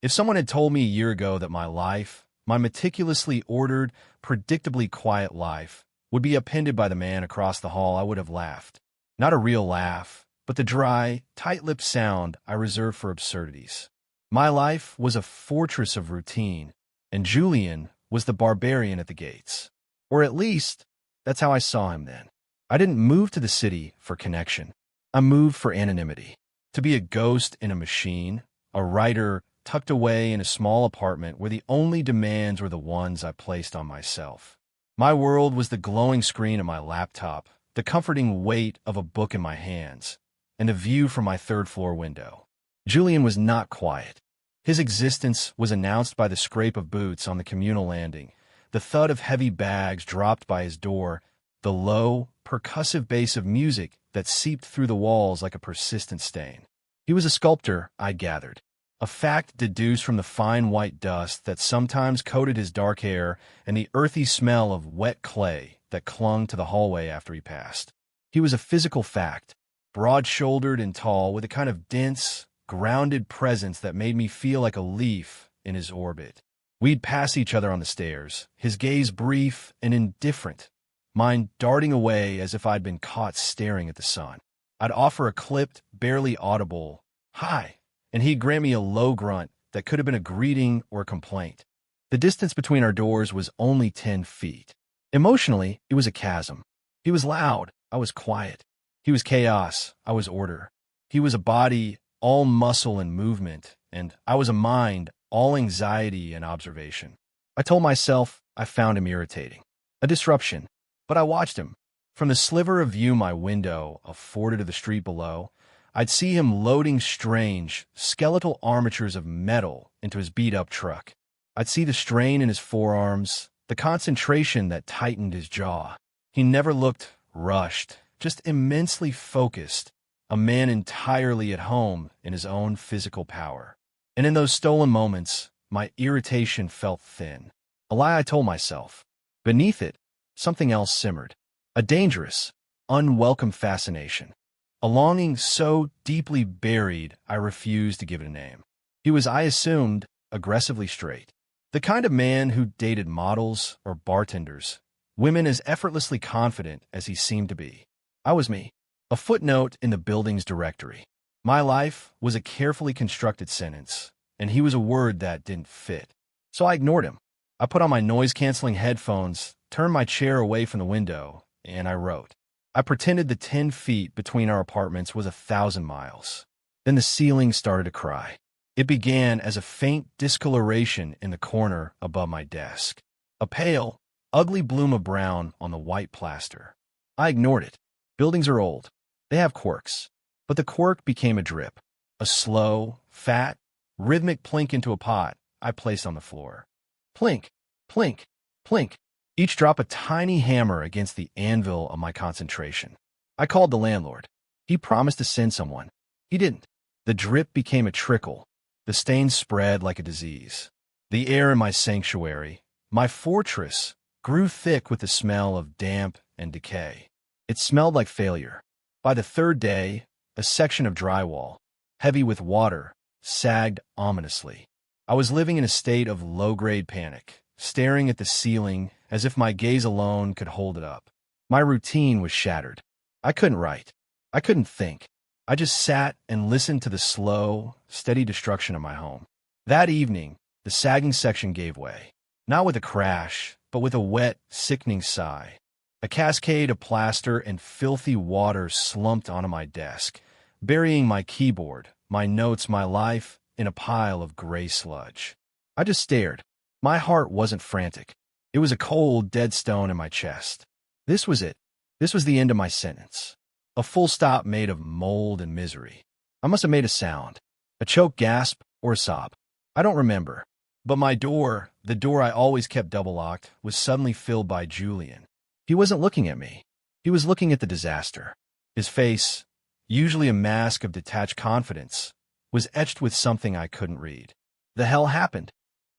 If someone had told me a year ago that my meticulously ordered, predictably quiet life, would be upended by the man across the hall, I would have laughed. Not a real laugh, but the dry, tight-lipped sound I reserve for absurdities. My life was a fortress of routine, and Julian was the barbarian at the gates. Or at least, that's how I saw him then. I didn't move to the city for connection. I moved for anonymity. To be a ghost in a machine, a writer tucked away in a small apartment where the only demands were the ones I placed on myself. My world was the glowing screen of my laptop, the comforting weight of a book in my hands, and a view from my third-floor window. Julian was not quiet. His existence was announced by the scrape of boots on the communal landing, the thud of heavy bags dropped by his door, the low, percussive bass of music that seeped through the walls like a persistent stain. He was a sculptor, I gathered, a fact deduced from the fine white dust that sometimes coated his dark hair and the earthy smell of wet clay that clung to the hallway after he passed. He was a physical fact, broad-shouldered and tall, with a kind of dense, grounded presence that made me feel like a leaf in his orbit. We'd pass each other on the stairs, his gaze brief and indifferent, mine darting away as if I'd been caught staring at the sun. I'd offer a clipped, barely audible, "Hi," and he'd grant me a low grunt that could have been a greeting or a complaint. The distance between our doors was only 10 feet. Emotionally, it was a chasm. He was loud, I was quiet. He was chaos, I was order. He was a body, all muscle and movement, and I was a mind, all anxiety and observation. I told myself I found him irritating, a disruption, but I watched him. From the sliver of view my window afforded to the street below, I'd see him loading strange, skeletal armatures of metal into his beat-up truck. I'd see the strain in his forearms, the concentration that tightened his jaw. He never looked rushed, just immensely focused, a man entirely at home in his own physical power. And in those stolen moments, my irritation felt thin. A lie I told myself. Beneath it, something else simmered. A dangerous, unwelcome fascination. A longing so deeply buried I refused to give it a name. He was, I assumed, aggressively straight. The kind of man who dated models or bartenders, women as effortlessly confident as he seemed to be. I was me, a footnote in the building's directory. My life was a carefully constructed sentence, and he was a word that didn't fit. So I ignored him. I put on my noise-canceling headphones, turned my chair away from the window, and I wrote. I pretended the 10 feet between our apartments was 1,000 miles. Then the ceiling started to cry. It began as a faint discoloration in the corner above my desk. A pale, ugly bloom of brown on the white plaster. I ignored it. Buildings are old. They have quirks. But the quirk became a drip. A slow, fat, rhythmic plink into a pot I placed on the floor. Plink, plink, plink. Each drop a tiny hammer against the anvil of my concentration. I called the landlord. He promised to send someone. He didn't. The drip became a trickle. The stain spread like a disease. The air in my sanctuary, my fortress, grew thick with the smell of damp and decay. It smelled like failure. By the third day, a section of drywall, heavy with water, sagged ominously. I was living in a state of low-grade panic, staring at the ceiling as if my gaze alone could hold it up. My routine was shattered. I couldn't write. I couldn't think. I just sat and listened to the slow, steady destruction of my home. That evening, the sagging section gave way. Not with a crash, but with a wet, sickening sigh. A cascade of plaster and filthy water slumped onto my desk, burying my keyboard, my notes, my life in a pile of gray sludge. I just stared. My heart wasn't frantic. It was a cold, dead stone in my chest. This was it. This was the end of my sentence. A full stop made of mold and misery. I must have made a sound. A choked gasp or a sob. I don't remember. But my door, the door I always kept double-locked, was suddenly filled by Julian. He wasn't looking at me. He was looking at the disaster. His face, usually a mask of detached confidence, was etched with something I couldn't read. The hell happened?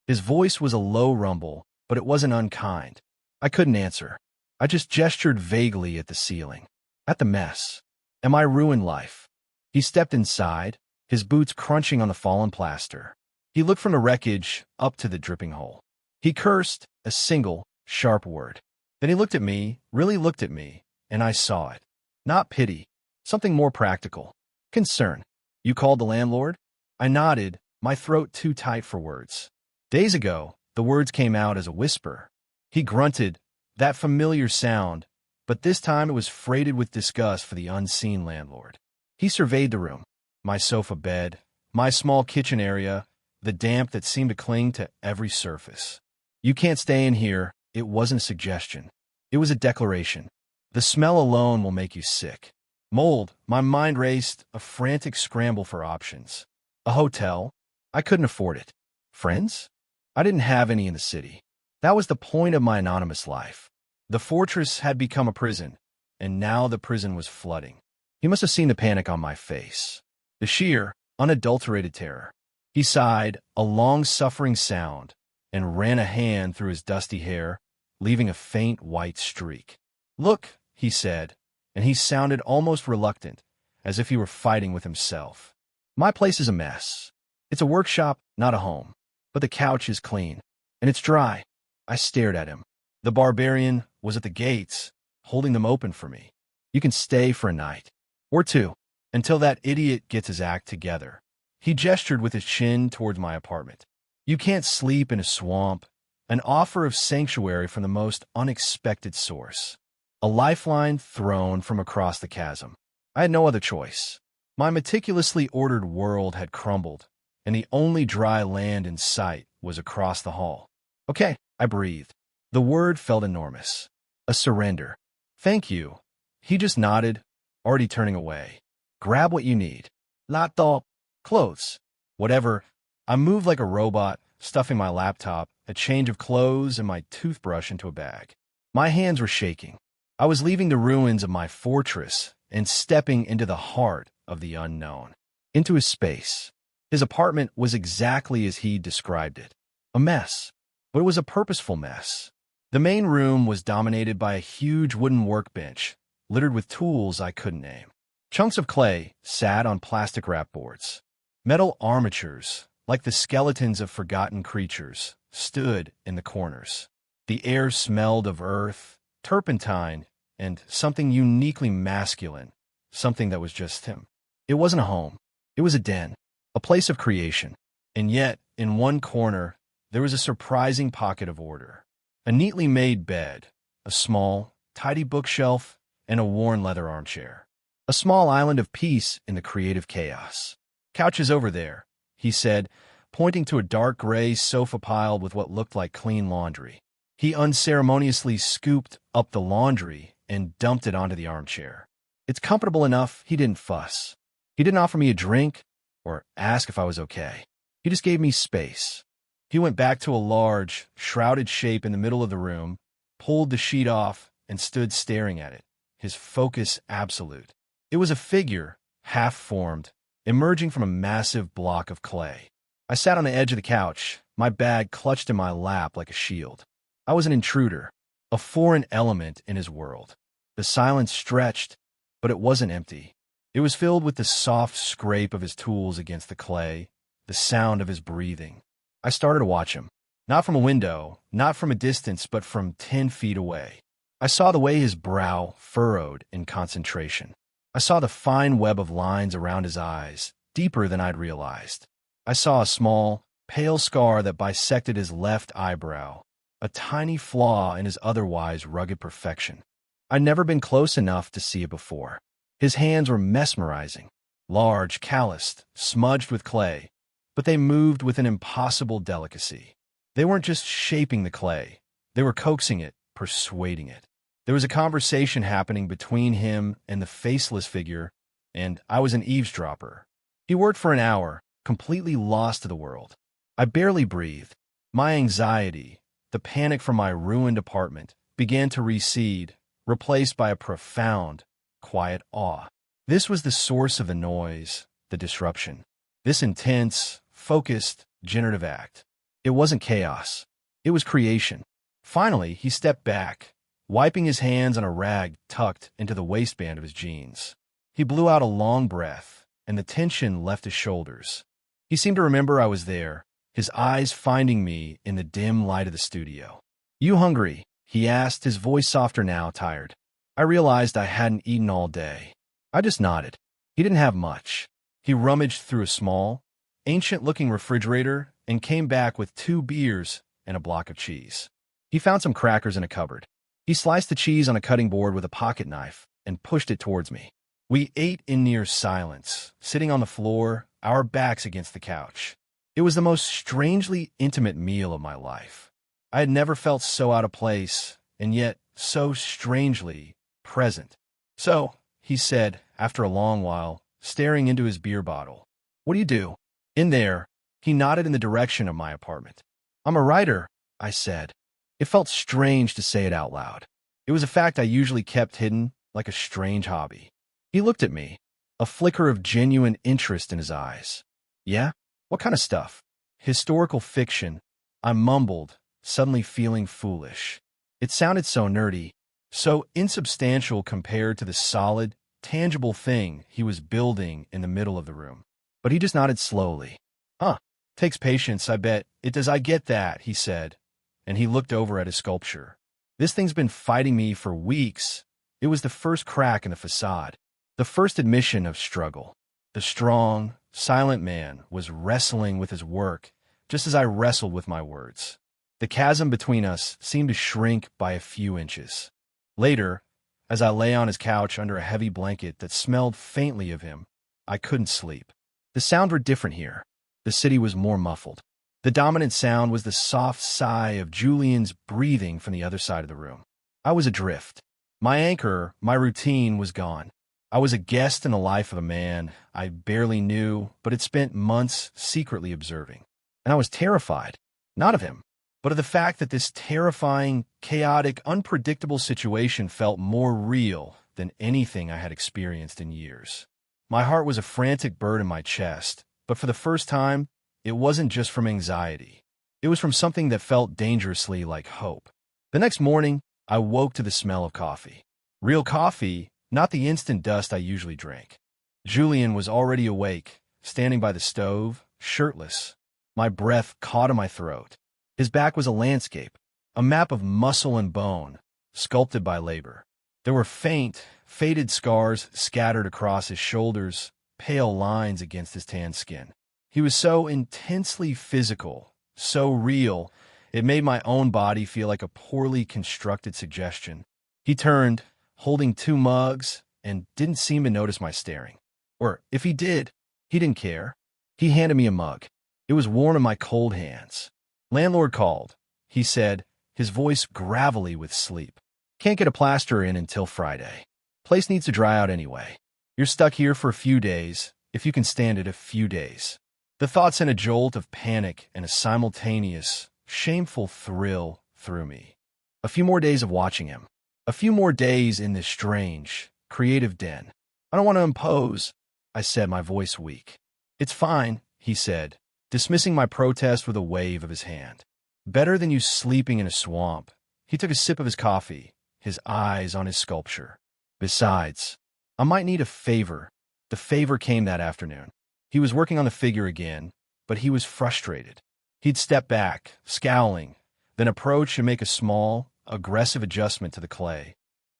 His voice was a low rumble, but it wasn't unkind. I couldn't answer. I just gestured vaguely at the ceiling, at the mess, at my ruined life. He stepped inside, his boots crunching on the fallen plaster. He looked from the wreckage up to the dripping hole. He cursed a single, sharp word. Then he looked at me, really looked at me, and I saw it. Not pity, something more practical. Concern. You called the landlord? I nodded, my throat too tight for words. Days ago, the words came out as a whisper. He grunted, that familiar sound, but this time it was freighted with disgust for the unseen landlord. He surveyed the room, my sofa bed, my small kitchen area, the damp that seemed to cling to every surface. You can't stay in here. It wasn't a suggestion. It was a declaration. The smell alone will make you sick. Mold. My mind raced, a frantic scramble for options. A hotel? I couldn't afford it. Friends? I didn't have any in the city. That was the point of my anonymous life. The fortress had become a prison, and now the prison was flooding. He must have seen the panic on my face. The sheer, unadulterated terror. He sighed, a long-suffering sound, and ran a hand through his dusty hair, leaving a faint white streak. Look, he said, and he sounded almost reluctant, as if he were fighting with himself. My place is a mess. It's a workshop, not a home. But the couch is clean, and it's dry. I stared at him. The barbarian was at the gates, holding them open for me. You can stay for a night. Or two, until that idiot gets his act together. He gestured with his chin towards my apartment. You can't sleep in a swamp. An offer of sanctuary from the most unexpected source. A lifeline thrown from across the chasm. I had no other choice. My meticulously ordered world had crumbled, and the only dry land in sight was across the hall. Okay, I breathed. The word felt enormous. A surrender. Thank you. He just nodded, already turning away. Grab what you need. Laptop. Clothes. Whatever. I moved like a robot, stuffing my laptop, a change of clothes, and my toothbrush into a bag. My hands were shaking. I was leaving the ruins of my fortress and stepping into the heart of the unknown. Into his space. His apartment was exactly as he described it. A mess. But it was a purposeful mess. The main room was dominated by a huge wooden workbench, littered with tools I couldn't name. Chunks of clay sat on plastic wrap boards. Metal armatures, like the skeletons of forgotten creatures, stood in the corners. The air smelled of earth, turpentine, and something uniquely masculine, something that was just him. It wasn't a home. It was a den, a place of creation. And yet, in one corner, there was a surprising pocket of order. A neatly made bed, a small, tidy bookshelf, and a worn leather armchair. A small island of peace in the creative chaos. Couch is over there, he said, pointing to a dark gray sofa piled with what looked like clean laundry. He unceremoniously scooped up the laundry and dumped it onto the armchair. It's comfortable enough, he didn't fuss. He didn't offer me a drink or ask if I was okay. He just gave me space. He went back to a large, shrouded shape in the middle of the room, pulled the sheet off, and stood staring at it, his focus absolute. It was a figure, half-formed, emerging from a massive block of clay. I sat on the edge of the couch, my bag clutched in my lap like a shield. I was an intruder, a foreign element in his world. The silence stretched, but it wasn't empty. It was filled with the soft scrape of his tools against the clay, the sound of his breathing. I started to watch him, not from a window, not from a distance, but from 10 feet away. I saw the way his brow furrowed in concentration. I saw the fine web of lines around his eyes, deeper than I'd realized. I saw a small, pale scar that bisected his left eyebrow, a tiny flaw in his otherwise rugged perfection. I'd never been close enough to see it before. His hands were mesmerizing, large, calloused, smudged with clay, but they moved with an impossible delicacy. They weren't just shaping the clay. They were coaxing it, persuading it. There was a conversation happening between him and the faceless figure, and I was an eavesdropper. He worked for an hour, completely lost to the world. I barely breathed. My anxiety, the panic from my ruined apartment, began to recede, replaced by a profound, quiet awe. This was the source of the noise, the disruption. This intense, focused, generative act. It wasn't chaos. It was creation. Finally, he stepped back, wiping his hands on a rag tucked into the waistband of his jeans. He blew out a long breath, and the tension left his shoulders. He seemed to remember I was there, his eyes finding me in the dim light of the studio. "You hungry?" he asked, his voice softer now, tired. I realized I hadn't eaten all day. I just nodded. He didn't have much. He rummaged through a small, ancient-looking refrigerator and came back with 2 beers and a block of cheese. He found some crackers in a cupboard. He sliced the cheese on a cutting board with a pocket knife and pushed it towards me. We ate in near silence, sitting on the floor, our backs against the couch. It was the most strangely intimate meal of my life. I had never felt so out of place, and yet so strangely present. "So," he said, after a long while, staring into his beer bottle, "what do you do?" "In there." He nodded in the direction of my apartment. "I'm a writer," I said. It felt strange to say it out loud. It was a fact I usually kept hidden, like a strange hobby. He looked at me, a flicker of genuine interest in his eyes. "Yeah? What kind of stuff?" "Historical fiction," I mumbled, suddenly feeling foolish. It sounded so nerdy, so insubstantial compared to the solid, tangible thing he was building in the middle of the room. But he just nodded slowly. "Huh. Takes patience, I bet. It does. I get that," he said, and he looked over at his sculpture. "This thing's been fighting me for weeks." It was the first crack in the facade, the first admission of struggle. The strong, silent man was wrestling with his work, just as I wrestled with my words. The chasm between us seemed to shrink by a few inches. Later, as I lay on his couch under a heavy blanket that smelled faintly of him, I couldn't sleep. The sounds were different here. The city was more muffled. The dominant sound was the soft sigh of Julian's breathing from the other side of the room. I was adrift. My anchor, my routine, was gone. I was a guest in the life of a man I barely knew, but had spent months secretly observing. And I was terrified, not of him, but of the fact that this terrifying, chaotic, unpredictable situation felt more real than anything I had experienced in years. My heart was a frantic bird in my chest, but for the first time, it wasn't just from anxiety. It was from something that felt dangerously like hope. The next morning, I woke to the smell of coffee. Real coffee, not the instant dust I usually drank. Julian was already awake, standing by the stove, shirtless. My breath caught in my throat. His back was a landscape, a map of muscle and bone, sculpted by labor. There were faint, faded scars scattered across his shoulders, pale lines against his tan skin. He was so intensely physical, so real, it made my own body feel like a poorly constructed suggestion. He turned, holding 2 mugs, and didn't seem to notice my staring. Or if he did, he didn't care. He handed me a mug. It was warm in my cold hands. "Landlord called," he said, his voice gravelly with sleep. "Can't get a plaster in until Friday. Place needs to dry out anyway. You're stuck here for a few days, if you can stand it a few days." The thought sent a jolt of panic and a simultaneous, shameful thrill through me. A few more days of watching him. A few more days in this strange, creative den. "I don't want to impose," I said, my voice weak. "It's fine," he said, dismissing my protest with a wave of his hand. "Better than you sleeping in a swamp." He took a sip of his coffee, his eyes on his sculpture. "Besides, I might need a favor." The favor came that afternoon. He was working on the figure again, but he was frustrated. He'd step back, scowling, then approach and make a small, aggressive adjustment to the clay,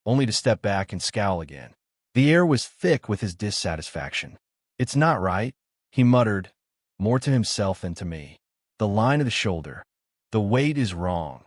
only to step back and scowl again. The air was thick with his dissatisfaction. "It's not right," he muttered, more to himself than to me. "The line of the shoulder. The weight is wrong."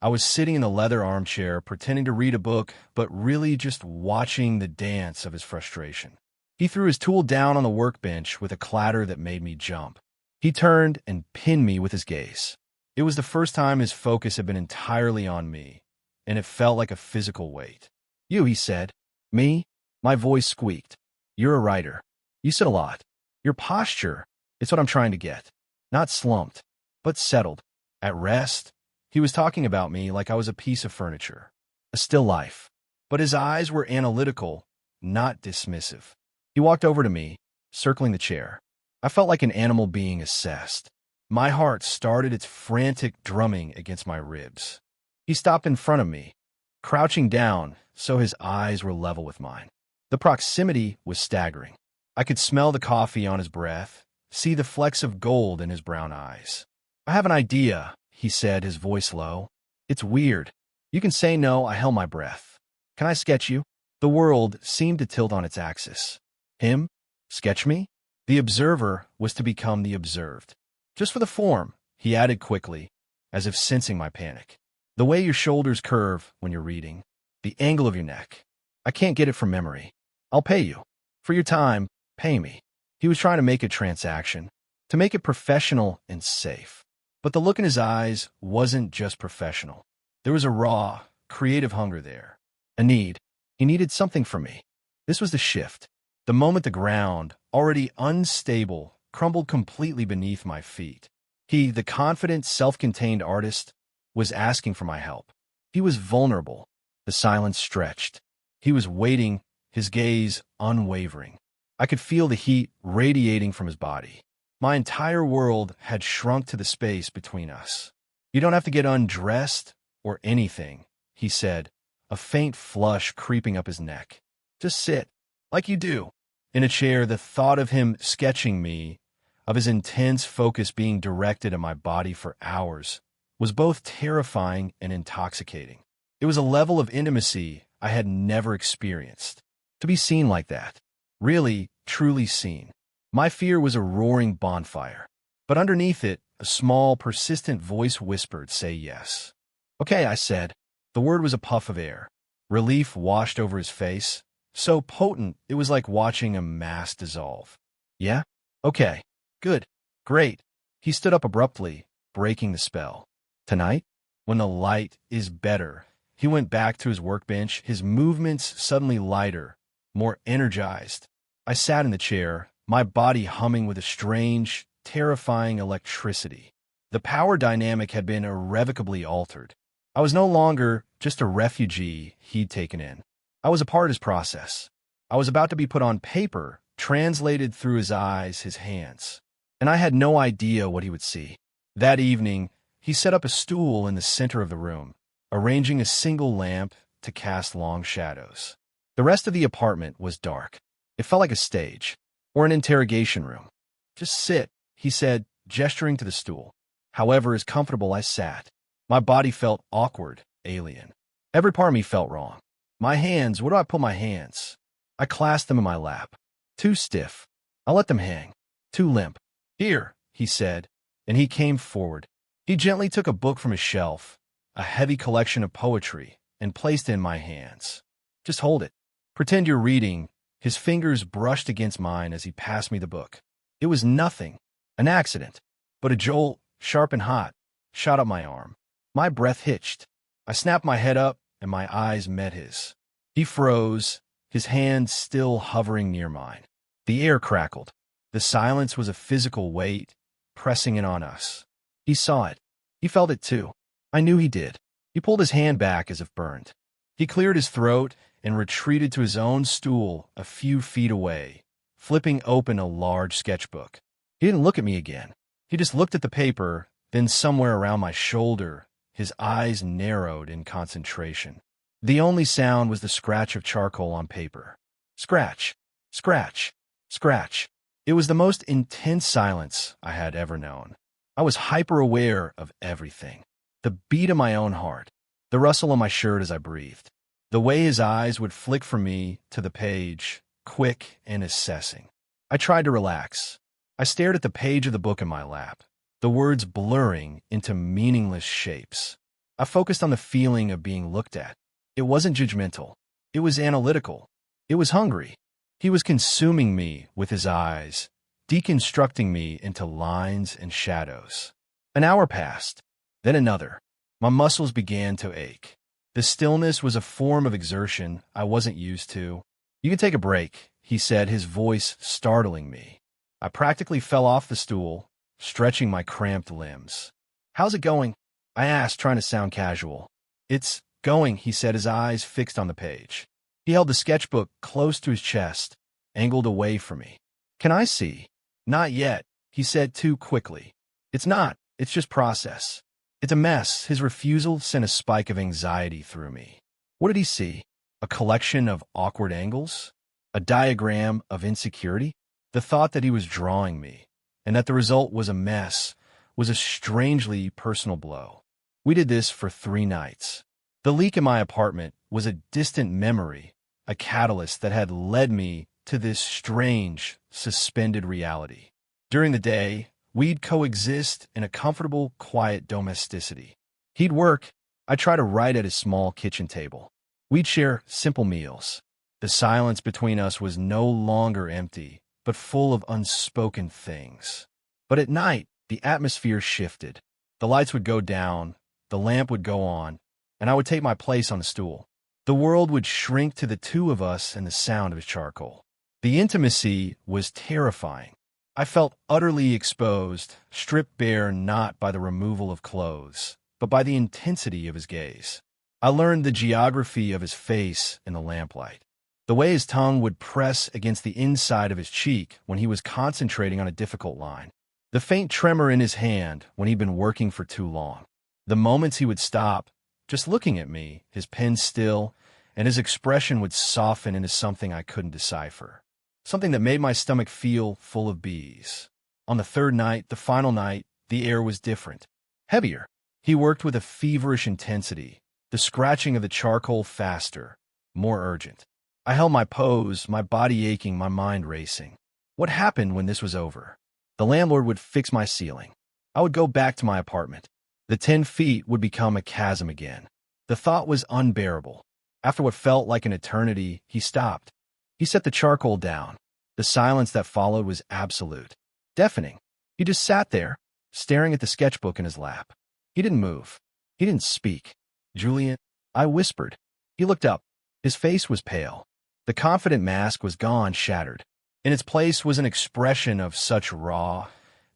I was sitting in the leather armchair, pretending to read a book, but really just watching the dance of his frustration. He threw his tool down on the workbench with a clatter that made me jump. He turned and pinned me with his gaze. It was the first time his focus had been entirely on me, and it felt like a physical weight. "You," he said. "Me?" My voice squeaked. "You're a writer. You said a lot. Your posture, it's what I'm trying to get. Not slumped, but settled. At rest." He was talking about me like I was a piece of furniture, a still life. But his eyes were analytical, not dismissive. He walked over to me, circling the chair. I felt like an animal being assessed. My heart started its frantic drumming against my ribs. He stopped in front of me, crouching down so his eyes were level with mine. The proximity was staggering. I could smell the coffee on his breath, see the flecks of gold in his brown eyes. I have an idea, he said, his voice low. It's weird. You can say no, I held my breath. Can I sketch you? The world seemed to tilt on its axis. Him? Sketch me? The observer was to become the observed. Just for the form, he added quickly, as if sensing my panic. The way your shoulders curve when you're reading. The angle of your neck. I can't get it from memory. I'll pay you. For your time, pay me. He was trying to make a transaction, to make it professional and safe. But the look in his eyes wasn't just professional. There was a raw, creative hunger there. A need. He needed something from me. This was the shift. The moment the ground, already unstable, crumbled completely beneath my feet. He, the confident, self-contained artist, was asking for my help. He was vulnerable. The silence stretched. He was waiting, his gaze unwavering. I could feel the heat radiating from his body. My entire world had shrunk to the space between us. You don't have to get undressed or anything, he said, a faint flush creeping up his neck. Just sit, like you do. In a chair, the thought of him sketching me, of his intense focus being directed at my body for hours, was both terrifying and intoxicating. It was a level of intimacy I had never experienced. To be seen like that, really, truly seen. My fear was a roaring bonfire, but underneath it, a small, persistent voice whispered, "Say yes." Okay, I said. The word was a puff of air. Relief washed over his face, so potent it was like watching a mass dissolve. Yeah? Okay. Good. Great. He stood up abruptly, breaking the spell. Tonight, when the light is better, he went back to his workbench, his movements suddenly lighter, more energized. I sat in the chair, my body humming with a strange, terrifying electricity. The power dynamic had been irrevocably altered. I was no longer just a refugee he'd taken in. I was a part of his process. I was about to be put on paper, translated through his eyes, his hands. And I had no idea what he would see. That evening, he set up a stool in the center of the room, arranging a single lamp to cast long shadows. The rest of the apartment was dark. It felt like a stage, or an interrogation room. Just sit, he said, gesturing to the stool. However, as comfortable I sat, my body felt awkward, alien. Every part of me felt wrong. My hands, where do I put my hands? I clasped them in my lap. Too stiff. I let them hang. Too limp. Here, he said, and he came forward. He gently took a book from his shelf, a heavy collection of poetry, and placed it in my hands. Just hold it. Pretend you're reading. His fingers brushed against mine as he passed me the book. It was nothing, an accident, but a jolt, sharp and hot, shot up my arm. My breath hitched. I snapped my head up, and my eyes met his. He froze, his hand still hovering near mine. The air crackled. The silence was a physical weight, pressing in on us. He saw it. He felt it too. I knew he did. He pulled his hand back as if burned. He cleared his throat and retreated to his own stool a few feet away, flipping open a large sketchbook. He didn't look at me again. He just looked at the paper, then somewhere around my shoulder, his eyes narrowed in concentration. The only sound was the scratch of charcoal on paper. Scratch, scratch, scratch. It was the most intense silence I had ever known. I was hyper-aware of everything. The beat of my own heart, the rustle of my shirt as I breathed, the way his eyes would flick from me to the page, quick and assessing. I tried to relax. I stared at the page of the book in my lap, the words blurring into meaningless shapes. I focused on the feeling of being looked at. It wasn't judgmental. It was analytical. It was hungry. He was consuming me with his eyes, deconstructing me into lines and shadows. An hour passed, then another. My muscles began to ache. The stillness was a form of exertion I wasn't used to. You can take a break, he said, his voice startling me. I practically fell off the stool, stretching my cramped limbs. How's it going? I asked, trying to sound casual. It's going, he said, his eyes fixed on the page. He held the sketchbook close to his chest, angled away from me. Can I see? Not yet, he said too quickly. It's not. It's just process. It's a mess. His refusal sent a spike of anxiety through me. What did he see? A collection of awkward angles? A diagram of insecurity? The thought that he was drawing me, and that the result was a mess, was a strangely personal blow. We did this for 3 nights. The leak in my apartment was a distant memory, a catalyst that had led me to this strange, suspended reality. During the day, we'd coexist in a comfortable, quiet domesticity. He'd work. I'd try to write at his small kitchen table. We'd share simple meals. The silence between us was no longer empty, but full of unspoken things. But at night, the atmosphere shifted. The lights would go down, the lamp would go on, and I would take my place on the stool. The world would shrink to the two of us and the sound of his charcoal. The intimacy was terrifying. I felt utterly exposed, stripped bare not by the removal of clothes, but by the intensity of his gaze. I learned the geography of his face in the lamplight, the way his tongue would press against the inside of his cheek when he was concentrating on a difficult line, the faint tremor in his hand when he'd been working for too long, the moments he would stop, just looking at me, his pen still, and his expression would soften into something I couldn't decipher, something that made my stomach feel full of bees. On the 3rd night, the final night, the air was different, heavier. He worked with a feverish intensity, the scratching of the charcoal faster, more urgent. I held my pose, my body aching, my mind racing. What happened when this was over? The landlord would fix my ceiling. I would go back to my apartment. The 10 feet would become a chasm again. The thought was unbearable. After what felt like an eternity, he stopped. He set the charcoal down. The silence that followed was absolute, deafening. He just sat there, staring at the sketchbook in his lap. He didn't move. He didn't speak. "Julian," I whispered. He looked up. His face was pale. The confident mask was gone, shattered. In its place was an expression of such raw,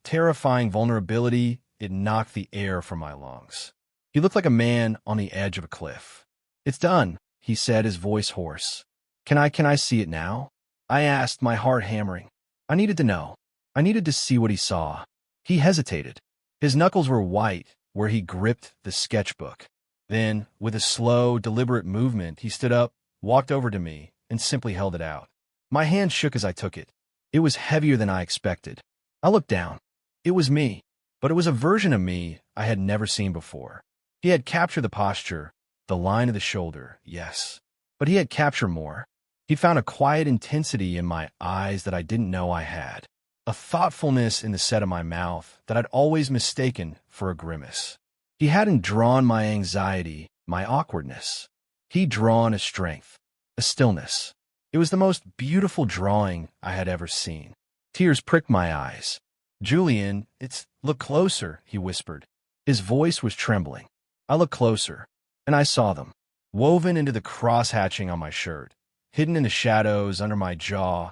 terrifying vulnerability it knocked the air from my lungs. He looked like a man on the edge of a cliff. "It's done," he said, his voice hoarse. Can I see it now?" I asked, my heart hammering. I needed to know. I needed to see what he saw. He hesitated. His knuckles were white where he gripped the sketchbook. Then, with a slow, deliberate movement, he stood up, walked over to me, and simply held it out. My hand shook as I took it. It was heavier than I expected. I looked down. It was me, but it was a version of me I had never seen before. He had captured the posture, the line of the shoulder, yes. But he had captured more. He found a quiet intensity in my eyes that I didn't know I had. A thoughtfulness in the set of my mouth that I'd always mistaken for a grimace. He hadn't drawn my anxiety, my awkwardness. He'd drawn a strength, a stillness. It was the most beautiful drawing I had ever seen. Tears pricked my eyes. "Julian, look closer," he whispered. His voice was trembling. I looked closer, and I saw them, woven into the cross-hatching on my shirt, hidden in the shadows under my jaw,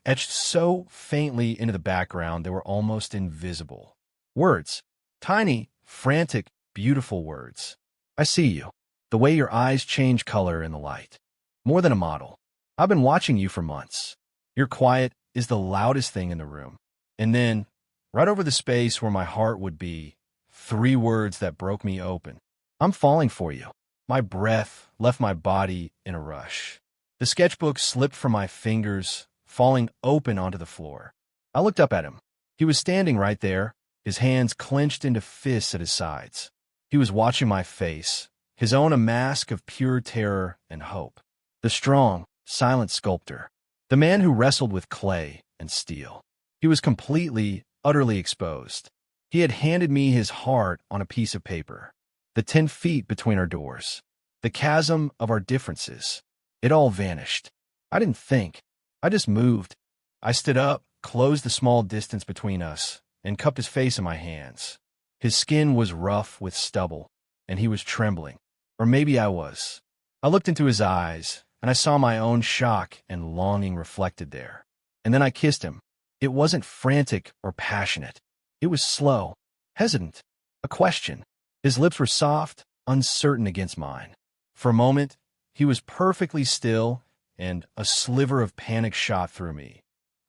etched so faintly into the background they were almost invisible. Words. Tiny, frantic, beautiful words. "I see you. The way your eyes change color in the light. More than a model. I've been watching you for months. Your quiet is the loudest thing in the room." And then, right over the space where my heart would be, 3 words that broke me open. "I'm falling for you." My breath left my body in a rush. The sketchbook slipped from my fingers, falling open onto the floor. I looked up at him. He was standing right there, his hands clenched into fists at his sides. He was watching my face, his own a mask of pure terror and hope. The strong, silent sculptor. The man who wrestled with clay and steel. He was completely, utterly exposed. He had handed me his heart on a piece of paper. The 10 feet between our doors. The chasm of our differences. It all vanished. I didn't think. I just moved. I stood up, closed the small distance between us, and cupped his face in my hands. His skin was rough with stubble, and he was trembling. Or maybe I was. I looked into his eyes, and I saw my own shock and longing reflected there. And then I kissed him. It wasn't frantic or passionate. It was slow, hesitant, a question. His lips were soft, uncertain against mine. For a moment, he was perfectly still, and a sliver of panic shot through me.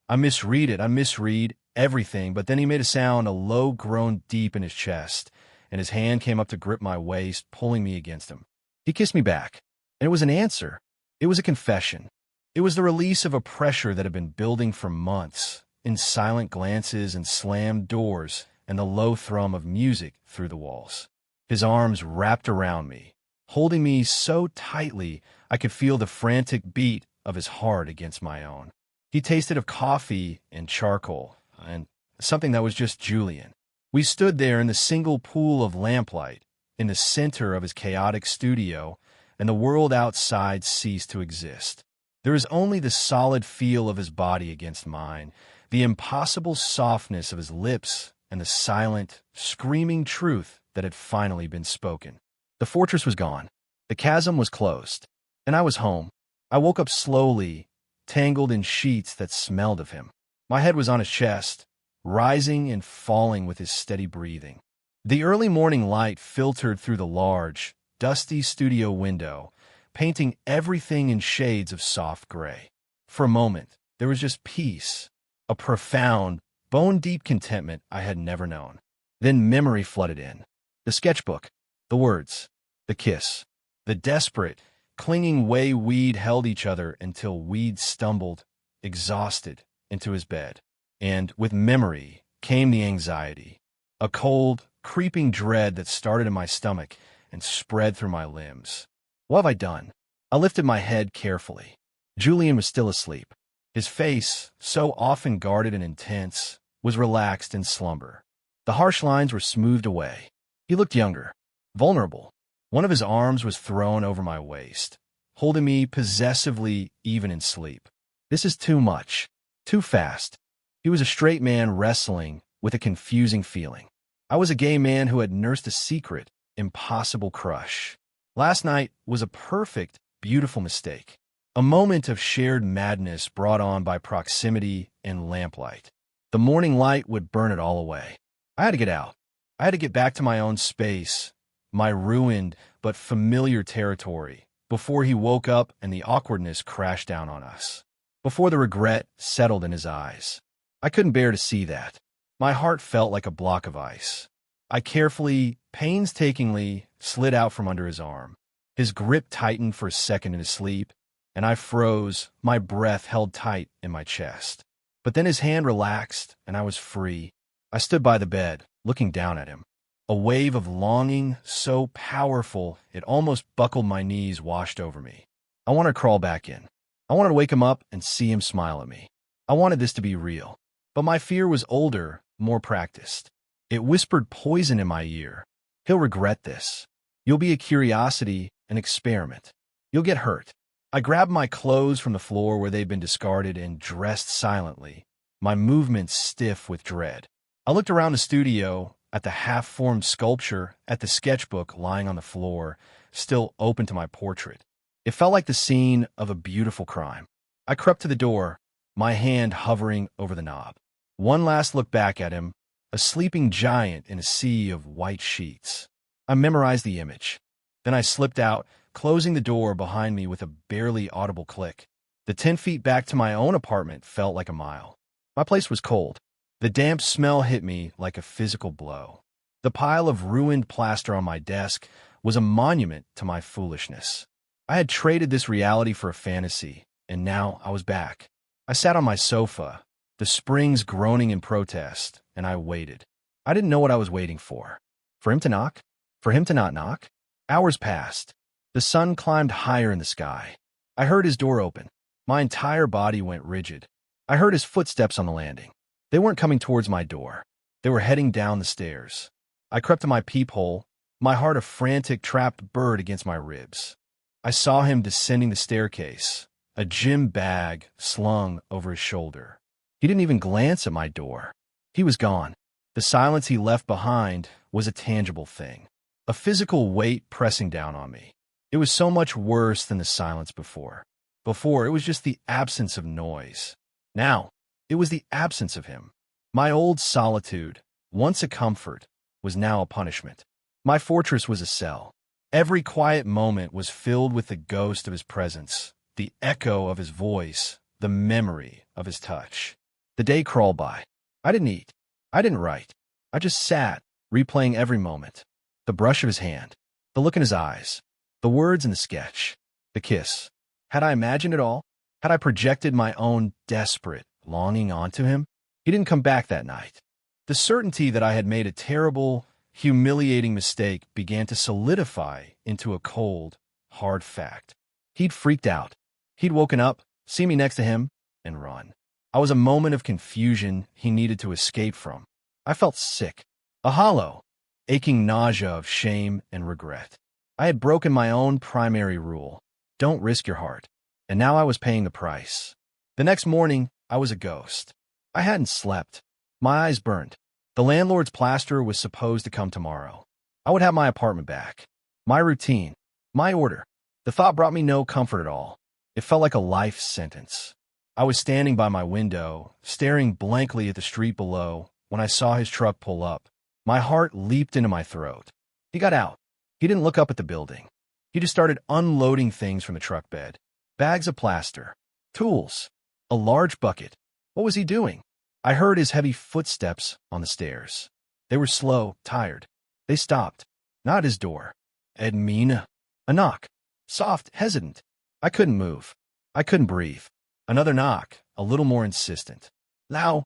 I misread everything, but then he made a sound, a low groan deep in his chest, and his hand came up to grip my waist, pulling me against him. He kissed me back, and it was an answer. It was a confession. It was the release of a pressure that had been building for months, in silent glances and slammed doors and the low thrum of music through the walls. His arms wrapped around me, holding me so tightly I could feel the frantic beat of his heart against my own. He tasted of coffee and charcoal, and something that was just Julian. We stood there in the single pool of lamplight, in the center of his chaotic studio, and the world outside ceased to exist. There was only the solid feel of his body against mine, the impossible softness of his lips, and the silent, screaming truth that had finally been spoken. The fortress was gone. The chasm was closed. And I was home. I woke up slowly, tangled in sheets that smelled of him. My head was on his chest, rising and falling with his steady breathing. The early morning light filtered through the large, dusty studio window, painting everything in shades of soft gray. For a moment, there was just peace, a profound, bone-deep contentment I had never known. Then memory flooded in. The sketchbook, the words, the kiss, the desperate, clinging way we'd held each other until we'd stumbled, exhausted, into his bed. And with memory came the anxiety, a cold, creeping dread that started in my stomach and spread through my limbs. What have I done? I lifted my head carefully. Julian was still asleep. His face, so often guarded and intense, was relaxed in slumber. The harsh lines were smoothed away. He looked younger, vulnerable. One of his arms was thrown over my waist, holding me possessively even in sleep. This is too much, too fast. He was a straight man wrestling with a confusing feeling. I was a gay man who had nursed a secret, impossible crush. Last night was a perfect, beautiful mistake, a moment of shared madness brought on by proximity and lamplight. The morning light would burn it all away. I had to get out. I had to get back to my own space, my ruined but familiar territory, before he woke up and the awkwardness crashed down on us, before the regret settled in his eyes. I couldn't bear to see that. My heart felt like a block of ice. I carefully, painstakingly slid out from under his arm. His grip tightened for a second in his sleep, and I froze, my breath held tight in my chest. But then his hand relaxed, and I was free. I stood by the bed, looking down at him. A wave of longing, so powerful it almost buckled my knees, washed over me. I wanted to crawl back in. I wanted to wake him up and see him smile at me. I wanted this to be real. But my fear was older, more practiced. It whispered poison in my ear. He'll regret this. You'll be a curiosity, an experiment. You'll get hurt. I grabbed my clothes from the floor where they'd been discarded and dressed silently, my movements stiff with dread. I looked around the studio, at the half-formed sculpture, at the sketchbook lying on the floor, still open to my portrait. It felt like the scene of a beautiful crime. I crept to the door, my hand hovering over the knob. One last look back at him, a sleeping giant in a sea of white sheets. I memorized the image. Then I slipped out, closing the door behind me with a barely audible click. The 10 feet back to my own apartment felt like a mile. My place was cold. The damp smell hit me like a physical blow. The pile of ruined plaster on my desk was a monument to my foolishness. I had traded this reality for a fantasy, and now I was back. I sat on my sofa, the springs groaning in protest, and I waited. I didn't know what I was waiting for. For him to knock? For him to not knock? Hours passed. The sun climbed higher in the sky. I heard his door open. My entire body went rigid. I heard his footsteps on the landing. They weren't coming towards my door. They were heading down the stairs. I crept to my peephole, my heart a frantic trapped bird against my ribs. I saw him descending the staircase, a gym bag slung over his shoulder. He didn't even glance at my door. He was gone. The silence he left behind was a tangible thing, a physical weight pressing down on me. It was so much worse than the silence before. Before, it was just the absence of noise. Now, it was the absence of him. My old solitude, once a comfort, was now a punishment. My fortress was a cell. Every quiet moment was filled with the ghost of his presence, the echo of his voice, the memory of his touch. The day crawled by. I didn't eat. I didn't write. I just sat, replaying every moment. The brush of his hand, the look in his eyes, the words in the sketch, the kiss. Had I imagined it all? Had I projected my own desperate longing onto him? He didn't come back that night. The certainty that I had made a terrible, humiliating mistake began to solidify into a cold, hard fact. He'd freaked out. He'd woken up, seen me next to him, and run. I was a moment of confusion he needed to escape from. I felt sick, a hollow, aching nausea of shame and regret. I had broken my own primary rule: don't risk your heart. And now I was paying the price. The next morning, I was a ghost. I hadn't slept. My eyes burned. The landlord's plasterer was supposed to come tomorrow. I would have my apartment back. My routine. My order. The thought brought me no comfort at all. It felt like a life sentence. I was standing by my window, staring blankly at the street below, when I saw his truck pull up. My heart leaped into my throat. He got out. He didn't look up at the building. He just started unloading things from the truck bed. Bags of plaster. Tools. A large bucket. What was he doing? I heard his heavy footsteps on the stairs. They were slow, tired. They stopped. Not at his door. Edmina. A knock. Soft, hesitant. I couldn't move. I couldn't breathe. Another knock, a little more insistent. Lau.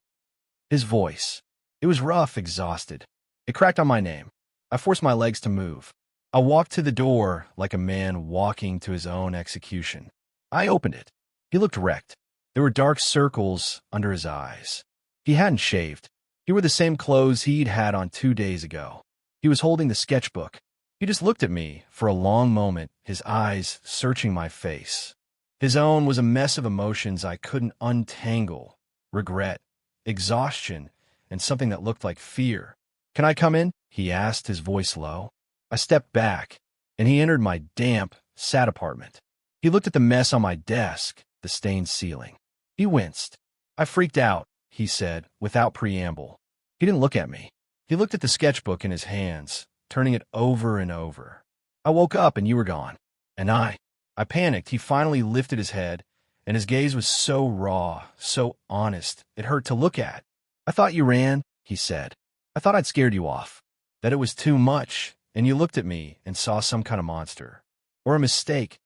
His voice. It was rough, exhausted. It cracked on my name. I forced my legs to move. I walked to the door like a man walking to his own execution. I opened it. He looked wrecked. There were dark circles under his eyes. He hadn't shaved. He wore the same clothes he'd had on 2 days ago. He was holding the sketchbook. He just looked at me for a long moment, his eyes searching my face. His own was a mess of emotions I couldn't untangle. Regret, exhaustion, and something that looked like fear. "Can I come in?" he asked, his voice low. I stepped back, and he entered my damp, sad apartment. He looked at the mess on my desk, the stained ceiling. He winced. "I freaked out," he said, without preamble. He didn't look at me. He looked at the sketchbook in his hands, turning it over and over. "I woke up and you were gone." And I panicked. He finally lifted his head, and his gaze was so raw, so honest, it hurt to look at. "I thought you ran," he said. "I thought I'd scared you off, that it was too much, and you looked at me and saw some kind of monster. Or a mistake."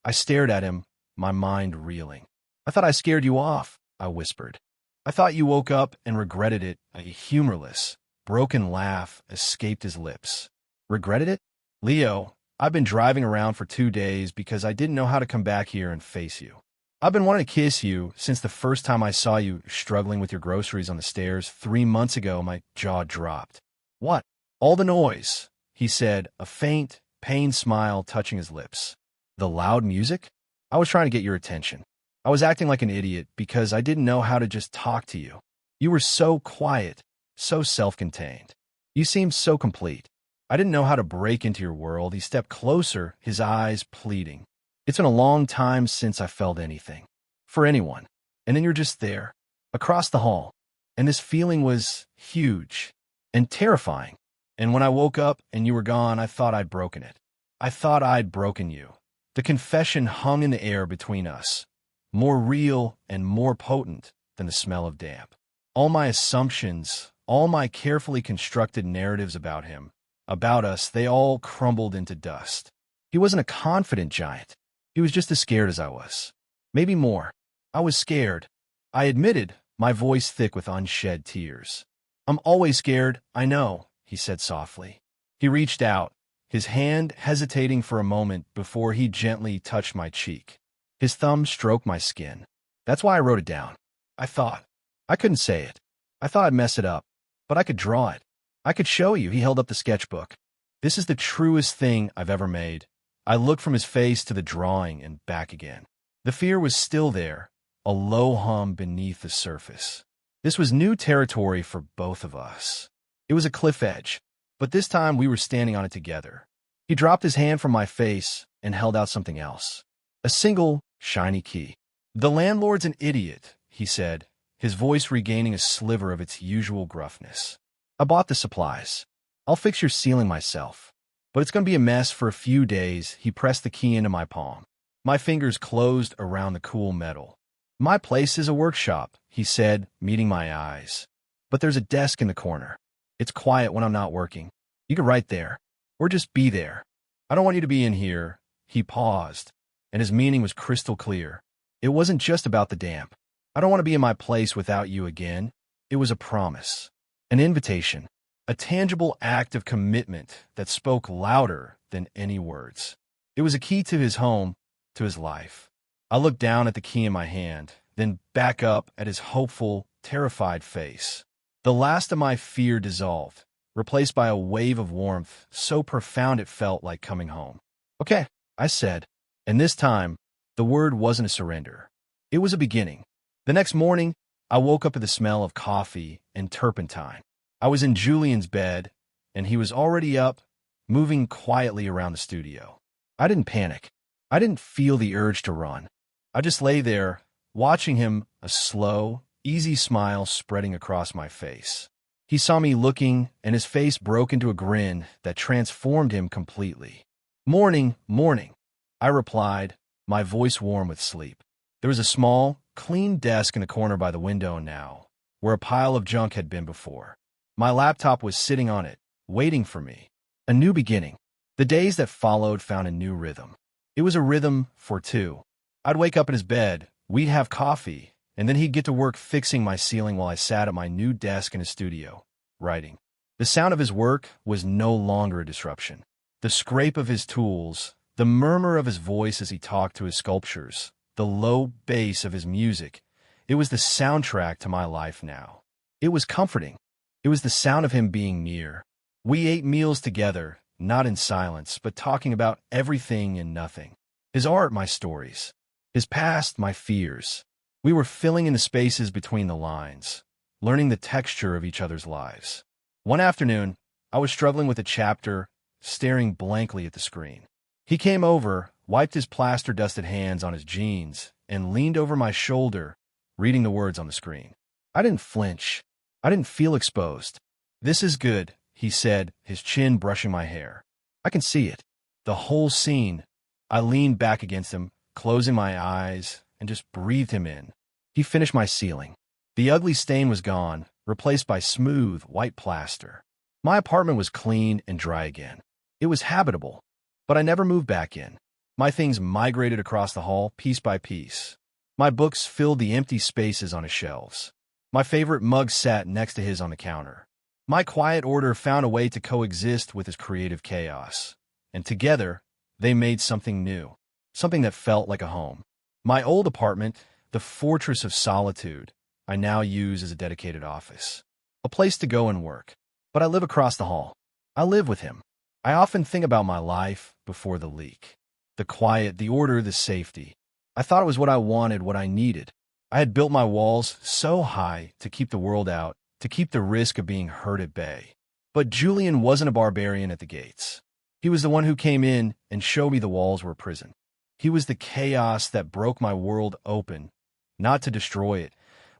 I stared at him, my mind reeling. "I thought I scared you off," I whispered. "I thought you woke up and regretted it." A humorless, broken laugh escaped his lips. "Regretted it? Leo, I've been driving around for 2 days because I didn't know how to come back here and face you. I've been wanting to kiss you since the first time I saw you struggling with your groceries on the stairs 3 months ago." My jaw dropped. "What?" "All the noise," he said, a faint, pained smile touching his lips. "The loud music? I was trying to get your attention. I was acting like an idiot because I didn't know how to just talk to you. You were so quiet, so self-contained. You seemed so complete. I didn't know how to break into your world." He stepped closer, his eyes pleading. "It's been a long time since I felt anything. For anyone. And then you're just there, across the hall. And this feeling was huge and terrifying. And when I woke up and you were gone, I thought I'd broken it. I thought I'd broken you." The confession hung in the air between us, more real and more potent than the smell of damp. All my assumptions, all my carefully constructed narratives about him, about us, they all crumbled into dust. He wasn't a confident giant. He was just as scared as I was. Maybe more. I was scared. I admitted, my voice thick with unshed tears. "I'm always scared, I know," he said softly. He reached out, his hand hesitating for a moment before he gently touched my cheek. His thumb stroked my skin. "That's why I wrote it down. I thought. I couldn't say it. I thought I'd mess it up. But I could draw it. I could show you." He held up the sketchbook. "This is the truest thing I've ever made." I looked from his face to the drawing and back again. The fear was still there, a low hum beneath the surface. This was new territory for both of us. It was a cliff edge, but this time we were standing on it together. He dropped his hand from my face and held out something else. A single, shiny key. "The landlord's an idiot," he said, his voice regaining a sliver of its usual gruffness. "I bought the supplies. I'll fix your ceiling myself. But it's going to be a mess for a few days." He pressed the key into my palm. My fingers closed around the cool metal. "My place is a workshop," he said, meeting my eyes. "But there's a desk in the corner. It's quiet when I'm not working. You could write there, or just be there. I don't want you to be in here." He paused, and his meaning was crystal clear. It wasn't just about the damp. "I don't want to be in my place without you again." It was a promise. An invitation, a tangible act of commitment that spoke louder than any words. It was a key to his home, to his life. I looked down at the key in my hand, then back up at his hopeful, terrified face. The last of my fear dissolved, replaced by a wave of warmth so profound it felt like coming home. "Okay," I said, and this time, the word wasn't a surrender. It was a beginning. The next morning, I woke up to the smell of coffee and turpentine. I was in Julian's bed, and he was already up, moving quietly around the studio. I didn't panic. I didn't feel the urge to run. I just lay there, watching him, a slow, easy smile spreading across my face. He saw me looking, and his face broke into a grin that transformed him completely. "Morning, morning," I replied, my voice warm with sleep. There was a small, clean desk in the corner by the window now, where a pile of junk had been before. My laptop was sitting on it, waiting for me. A new beginning. The days that followed found a new rhythm. It was a rhythm for two. I'd wake up in his bed, we'd have coffee, and then he'd get to work fixing my ceiling while I sat at my new desk in his studio, writing. The sound of his work was no longer a disruption. The scrape of his tools, the murmur of his voice as he talked to his sculptures, the low bass of his music, it was the soundtrack to my life now. It was comforting. It was the sound of him being near. We ate meals together, not in silence, but talking about everything and nothing. His art, my stories. His past, my fears. We were filling in the spaces between the lines, learning the texture of each other's lives. One afternoon, I was struggling with a chapter, staring blankly at the screen. He came over, wiped his plaster-dusted hands on his jeans, and leaned over my shoulder, reading the words on the screen. I didn't flinch. I didn't feel exposed. "This is good," he said, his chin brushing my hair. "I can see it. The whole scene." I leaned back against him, closing my eyes, and just breathed him in. He finished my ceiling. The ugly stain was gone, replaced by smooth, white plaster. My apartment was clean and dry again. It was habitable, but I never moved back in. My things migrated across the hall, piece by piece. My books filled the empty spaces on his shelves. My favorite mug sat next to his on the counter. My quiet order found a way to coexist with his creative chaos, and together, they made something new, something that felt like a home. My old apartment, the fortress of solitude, I now use as a dedicated office, a place to go and work. But I live across the hall. I live with him. I often think about my life before the leak. The quiet, the order, the safety. I thought it was what I wanted, what I needed. I had built my walls so high to keep the world out, to keep the risk of being hurt at bay. But Julian wasn't a barbarian at the gates. He was the one who came in and showed me the walls were a prison. He was the chaos that broke my world open, not to destroy it,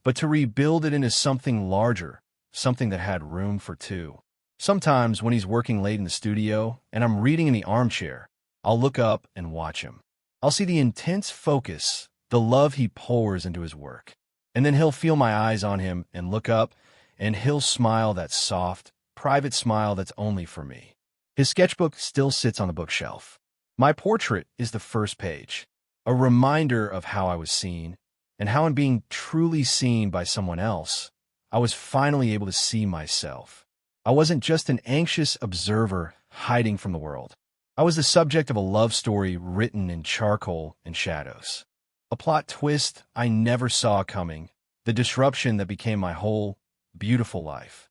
but to rebuild it into something larger, something that had room for two. Sometimes when he's working late in the studio and I'm reading in the armchair, I'll look up and watch him. I'll see the intense focus, the love he pours into his work. And then he'll feel my eyes on him and look up, and he'll smile that soft, private smile that's only for me. His sketchbook still sits on the bookshelf. My portrait is the first page, a reminder of how I was seen, and how in being truly seen by someone else, I was finally able to see myself. I wasn't just an anxious observer hiding from the world. I was the subject of a love story written in charcoal and shadows. A plot twist I never saw coming, the disruption that became my whole, beautiful life.